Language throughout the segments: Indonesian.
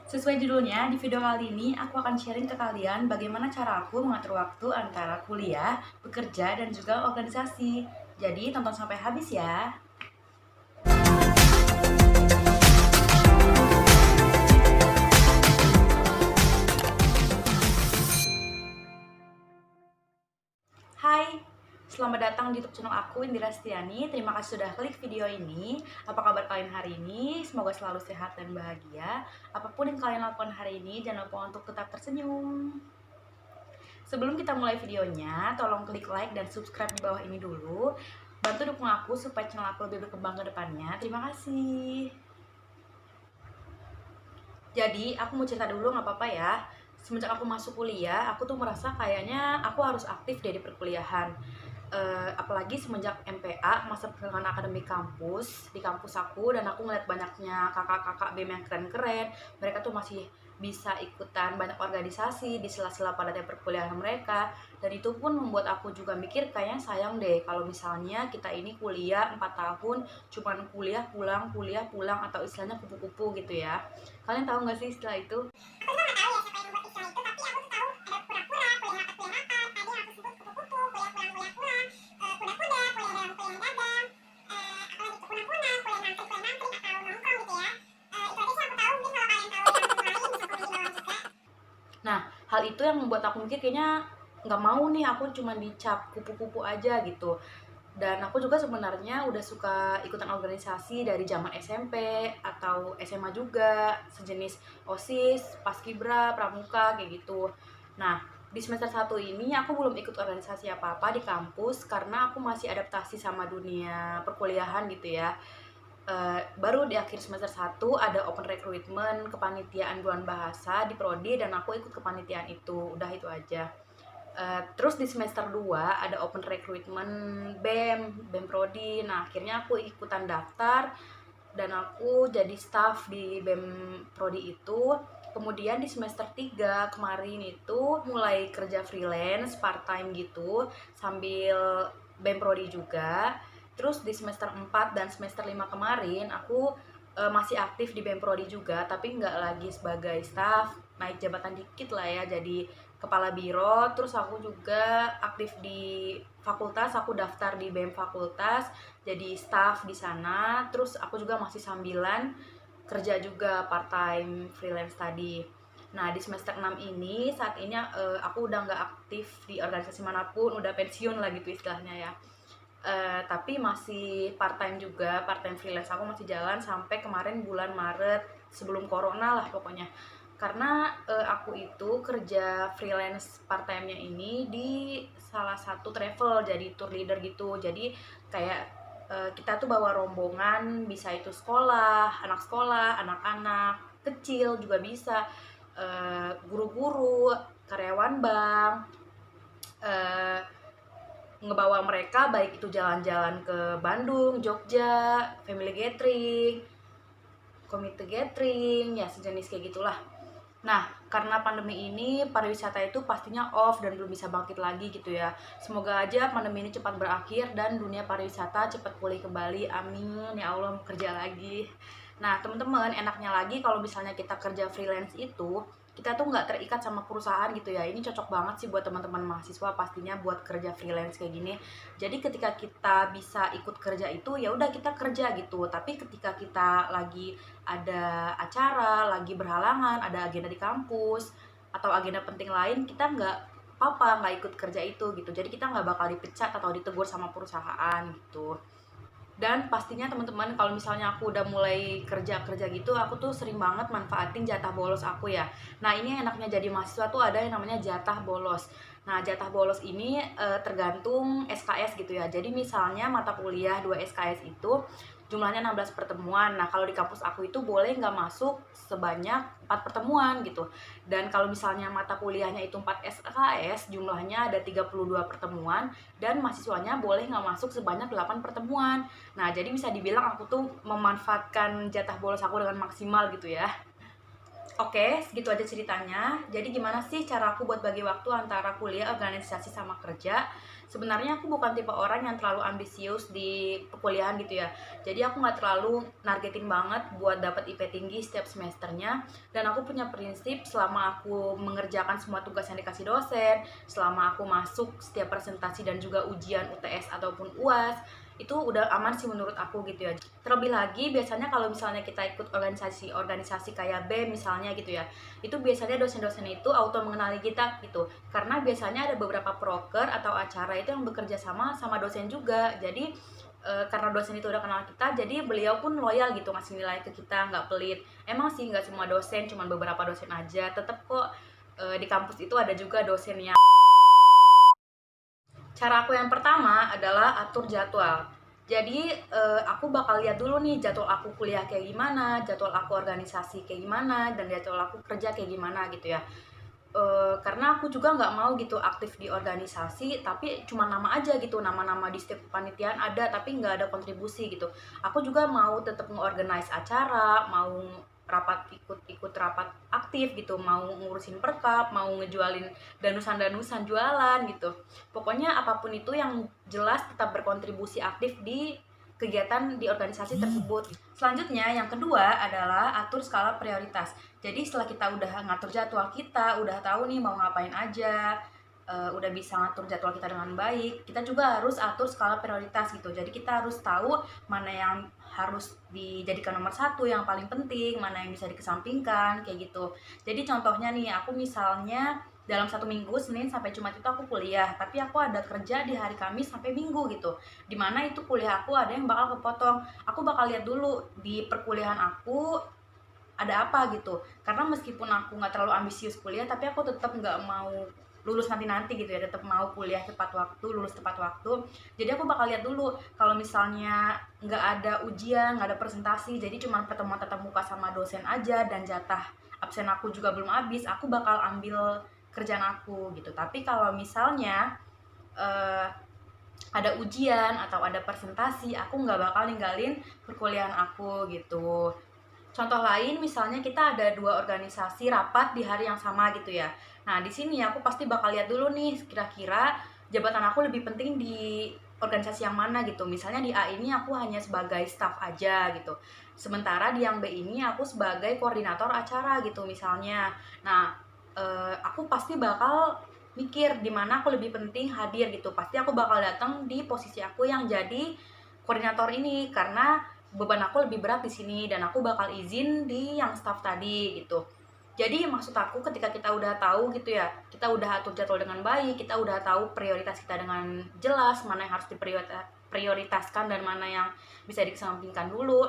Sesuai judulnya, di video kali ini aku akan sharing ke kalian bagaimana cara aku mengatur waktu antara kuliah, bekerja, dan juga organisasi. Jadi tonton sampai habis ya. Hai, selamat datang di YouTube channel aku, Indira Setiani. Terima kasih sudah klik video ini. Apa kabar kalian hari ini? Semoga selalu sehat dan bahagia. Apapun yang kalian lakukan hari ini, jangan lupa untuk tetap tersenyum. Sebelum kita mulai videonya, tolong klik like dan subscribe di bawah ini dulu. Bantu dukung aku supaya channel aku lebih berkembang ke depannya. Terima kasih. Jadi, aku mau cerita dulu nggak apa-apa ya. Semenjak aku masuk kuliah, aku tuh merasa kayaknya aku harus aktif deh di perkuliahan. Apalagi semenjak MPA, masa perkembangan akademik kampus, di kampus aku, dan aku ngeliat banyaknya kakak-kakak BEM yang keren-keren. Mereka tuh masih bisa ikutan banyak organisasi di sela-sela padatnya perkuliahan mereka, dan itu pun membuat aku juga mikir kayaknya sayang deh kalau misalnya kita ini kuliah 4 tahun cuman kuliah pulang atau istilahnya kupu-kupu gitu ya. Kalian tahu nggak sih istilah itu? Nah, hal itu yang membuat aku mikir kayaknya nggak mau nih aku cuma dicap kupu-kupu aja gitu. Dan aku juga sebenarnya udah suka ikutan organisasi dari zaman SMP atau SMA juga, sejenis OSIS, Paskibra, Pramuka kayak gitu. Nah, di semester 1 ini aku belum ikut organisasi apa-apa di kampus karena aku masih adaptasi sama dunia perkuliahan gitu ya. Baru di akhir semester 1 ada open recruitment kepanitiaan bulan bahasa di prodi dan aku ikut kepanitiaan itu. Udah itu aja. Terus di semester 2 ada open recruitment BEM prodi. Nah, akhirnya aku ikutan daftar dan aku jadi staff di BEM prodi itu. Kemudian di semester 3 kemarin itu mulai kerja freelance part time gitu sambil BEM prodi juga. Terus di semester 4 dan semester 5 kemarin aku masih aktif di BEM prodi juga, tapi nggak lagi sebagai staff, naik jabatan dikit lah ya, jadi kepala biro. Terus aku juga aktif di fakultas, aku daftar di BEM fakultas jadi staff di sana. Terus aku juga masih sambilan kerja juga part time freelance tadi. Nah, di semester 6 ini saat ini aku udah nggak aktif di organisasi manapun, udah pensiun lah gitu istilahnya ya. Tapi masih part time juga, part time freelance aku masih jalan sampai kemarin bulan Maret sebelum corona lah pokoknya. Karena aku itu kerja freelance part time-nya ini di salah satu travel jadi tour leader gitu. Jadi kayak kita tuh bawa rombongan, bisa itu sekolah, anak-anak kecil juga bisa, guru-guru, karyawan bank, eh, ngebawa mereka baik itu jalan-jalan ke Bandung, Jogja, family gathering, community gathering, ya sejenis kayak gitulah. Nah, karena pandemi ini pariwisata itu pastinya off dan belum bisa bangkit lagi gitu ya. Semoga aja pandemi ini cepat berakhir dan dunia pariwisata cepat pulih kembali. Amin ya Allah, mau kerja lagi. Nah, teman-teman, enaknya lagi kalau misalnya kita kerja freelance itu, kita tuh nggak terikat sama perusahaan gitu ya. Ini cocok banget sih buat teman-teman mahasiswa pastinya buat kerja freelance kayak gini. Jadi ketika kita bisa ikut kerja itu ya udah kita kerja gitu. Tapi ketika kita lagi ada acara, lagi berhalangan, ada agenda di kampus atau agenda penting lain, kita nggak apa-apa nggak ikut kerja itu gitu. Jadi kita nggak bakal dipecat atau ditegur sama perusahaan gitu. Dan pastinya teman-teman kalau misalnya aku udah mulai kerja-kerja gitu, aku tuh sering banget manfaatin jatah bolos aku ya. Nah, ini enaknya jadi mahasiswa tuh ada yang namanya jatah bolos. Nah, jatah bolos ini tergantung SKS gitu ya. Jadi misalnya mata kuliah 2 SKS itu jumlahnya 16 pertemuan. Nah, kalau di kampus aku itu boleh nggak masuk sebanyak 4 pertemuan gitu. Dan kalau misalnya mata kuliahnya itu 4 SKS, jumlahnya ada 32 pertemuan dan mahasiswanya boleh nggak masuk sebanyak 8 pertemuan. Nah, jadi bisa dibilang aku tuh memanfaatkan jatah bolos aku dengan maksimal gitu ya. Oke, segitu aja ceritanya. Jadi gimana sih cara aku buat bagi waktu antara kuliah, organisasi, sama kerja? Sebenarnya aku bukan tipe orang yang terlalu ambisius di perkuliahan gitu ya. Jadi aku nggak terlalu nargetin banget buat dapat IP tinggi setiap semesternya. Dan aku punya prinsip selama aku mengerjakan semua tugas yang dikasih dosen, selama aku masuk setiap presentasi dan juga ujian UTS ataupun UAS, itu udah aman sih menurut aku gitu ya. Terlebih lagi biasanya kalau misalnya kita ikut organisasi kayak B misalnya gitu ya, itu biasanya dosen-dosen itu auto mengenali kita gitu, karena biasanya ada beberapa proker atau acara itu yang bekerja sama sama dosen juga. Jadi karena dosen itu udah kenal kita, jadi beliau pun loyal gitu ngasih nilai ke kita, nggak pelit. Emang sih nggak semua dosen, cuman beberapa dosen aja. Tetap kok di kampus itu ada juga dosen yang. Cara aku yang pertama adalah atur jadwal. Jadi aku bakal lihat dulu nih jadwal aku kuliah kayak gimana, jadwal aku organisasi kayak gimana, dan jadwal aku kerja kayak gimana gitu ya. Karena aku juga nggak mau gitu aktif di organisasi tapi cuma nama aja gitu, nama-nama di setiap kepanitiaan ada tapi nggak ada kontribusi gitu. Aku juga mau tetap nge-organize acara, mau ikut rapat aktif gitu, mau ngurusin perkap, mau ngejualin danusan-danusan jualan gitu. Pokoknya apapun itu yang jelas tetap berkontribusi aktif di kegiatan di organisasi tersebut. Selanjutnya yang kedua adalah atur skala prioritas. Jadi setelah kita udah ngatur jadwal kita, udah tahu nih mau ngapain aja, udah bisa ngatur jadwal kita dengan baik, kita juga harus atur skala prioritas gitu. Jadi kita harus tahu mana yang harus dijadikan nomor satu, yang paling penting, mana yang bisa dikesampingkan, kayak gitu. Jadi contohnya nih, aku misalnya dalam 1 minggu, Senin sampai Jumat itu aku kuliah, tapi aku ada kerja di hari Kamis sampai Minggu gitu, dimana itu kuliah aku ada yang bakal kepotong. Aku bakal lihat dulu di perkuliahan aku ada apa gitu, karena meskipun aku nggak terlalu ambisius kuliah tapi aku tetap nggak mau lulus nanti gitu ya, tetap mau kuliah tepat waktu, lulus tepat waktu. Jadi aku bakal lihat dulu, kalau misalnya nggak ada ujian, nggak ada presentasi, jadi cuma pertemuan tatap muka sama dosen aja dan jatah absen aku juga belum habis, aku bakal ambil kerjaan aku gitu. Tapi kalau misalnya eh, ada ujian atau ada presentasi, aku nggak bakal ninggalin perkuliahan aku gitu. Contoh lain, misalnya kita ada 2 organisasi rapat di hari yang sama gitu ya. Nah, di sini aku pasti bakal lihat dulu nih, kira-kira jabatan aku lebih penting di organisasi yang mana gitu. Misalnya di A ini aku hanya sebagai staff aja gitu. Sementara di yang B ini aku sebagai koordinator acara gitu misalnya. Nah, aku pasti bakal mikir di mana aku lebih penting hadir gitu. Pasti aku bakal datang di posisi aku yang jadi koordinator ini, karena beban aku lebih berat di sini dan aku bakal izin di yang staff tadi gitu. Jadi maksud aku ketika kita udah tahu gitu ya, kita udah atur jadwal dengan baik, kita udah tahu prioritas kita dengan jelas, mana yang harus diprioritaskan dan mana yang bisa dikesampingkan dulu,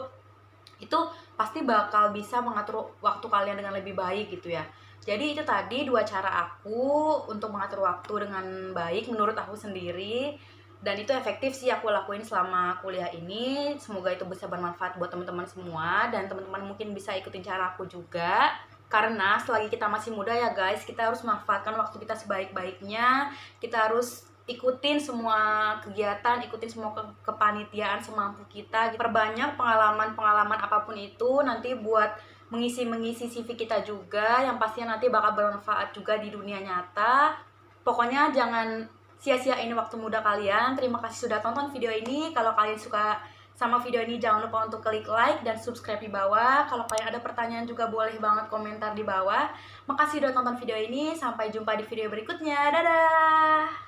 itu pasti bakal bisa mengatur waktu kalian dengan lebih baik gitu ya. Jadi itu tadi 2 cara aku untuk mengatur waktu dengan baik menurut aku sendiri, dan itu efektif sih aku lakuin selama kuliah ini. Semoga itu bisa bermanfaat buat teman-teman semua, dan teman-teman mungkin bisa ikutin cara aku juga. Karena selagi kita masih muda ya guys, kita harus manfaatkan waktu kita sebaik-baiknya. Kita harus ikutin semua kegiatan, ikutin semua kepanitiaan semampu kita. Perbanyak pengalaman-pengalaman apapun itu nanti buat mengisi CV kita juga, yang pastinya nanti bakal bermanfaat juga di dunia nyata. Pokoknya jangan sia-siain waktu muda kalian. Terima kasih sudah tonton video ini. Kalau kalian suka sama video ini, jangan lupa untuk klik like dan subscribe di bawah. Kalau kalian ada pertanyaan juga boleh banget komentar di bawah. Makasih udah tonton video ini. Sampai jumpa di video berikutnya. Dadah!